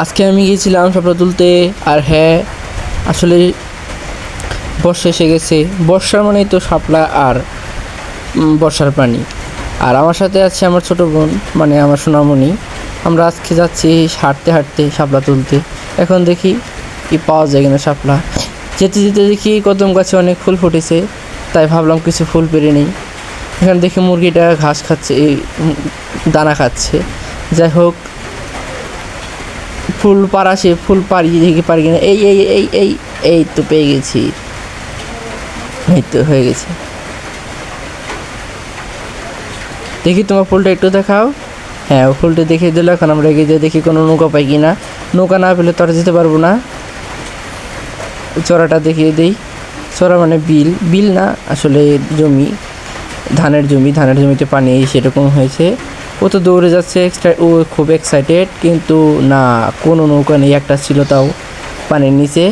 আজকে আমি গিয়েছিলাম শাপলা তুলতে। আর হ্যাঁ, আসলে বর্ষা এসে গেছে। বর্ষার মানেই তো শাপলা আর বর্ষার পানি। আর আমার সাথে আছে আমার ছোট বোন, মানে আমার সোনামণি। আমরা আজকে যাচ্ছি হাঁটতে হাঁটতে শাপলা তুলতে। এখন দেখি কি পাওয়া যায় কিনা শাপলা। যেতে যেতে দেখি কদম গাছে অনেক ফুল ফুটেছে, তাই ভাবলাম কিছু ফুল পেরে নিই। এখানে দেখি মুরগিটা ঘাস খাচ্ছে, এই দানা খাচ্ছে। যাই হোক, ফুল পাড়া সে ফুল পাড়িয়ে দেখি পারি কিনা। এই এই এই এই এই তো পেয়ে গেছি, এই তো হয়ে গেছে। দেখি তোমার ফুলটা একটু দেখাও। হ্যাঁ, ও ফুলটা দেখিয়ে দিল। এখন আমরা এগিয়ে দিয়ে দেখি কোনো নৌকা পাই কিনা। নৌকা না পেলে তো আর যেতে পারবো না। চড়াটা দেখিয়ে দিই। চড়া মানে বিল, বিল না আসলে জমি, ধানের জমি। ধানের জমিতে পানি সেরকম হয়েছে। ও তো দৌড়ে যাচ্ছে, ও খুব এক্সাইটেড, কিন্তু না, কোনো নৌকা নেই। একটা ছিল তাও পানির নিচে,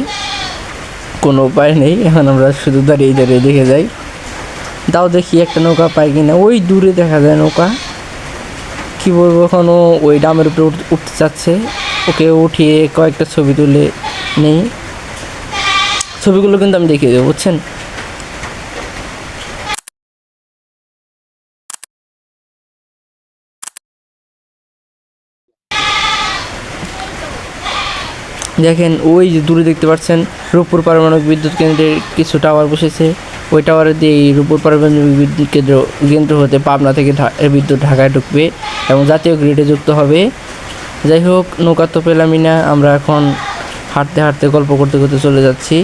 কোনো উপায় নেই। এখন আমরা শুধু দাঁড়িয়ে দাঁড়িয়ে দেখে যাই। তাও দেখি একটা নৌকা পাই কিনা। ওই দূরে দেখা যায় নৌকা। কি বলবো, এখনও ওই ডামের উপরে উঠতে চাচ্ছে। ওকে উঠিয়ে কয়েকটা ছবি তুলে নেই। ছবিগুলো কিন্তু আমি দেখিয়ে দেবো, বুঝছেন। দেখেন ওই যে দূরে দেখতে পাচ্ছেন, রূপপুর পারমাণবিক বিদ্যুৎ কেন্দ্রের কিছু টাওয়ার বসেছে। ওই টাওয়ারে দিয়ে এই রূপপুর পারমাণবিক বিদ্যুৎ কেন্দ্র হতে পাবনা থেকে বিদ্যুৎ ঢাকায় ঢুকবে এবং জাতীয় গ্রিডে যুক্ত হবে। যাই হোক, নৌকা তো পেলামই না। আমরা এখন হাঁটতে হাঁটতে গল্প করতে করতে চলে যাচ্ছি।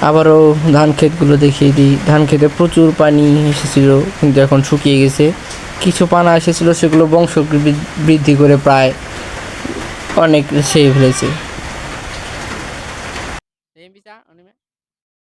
আবারও ধান ক্ষেতগুলো দেখিয়ে দিই। ধান ক্ষেতে প্রচুর পানি এসেছিলো, কিন্তু এখন শুকিয়ে গেছে। কিছু পানা এসেছিলো, সেগুলো বংশ বৃদ্ধি করে প্রায় অনেক সেভ হয়েছে।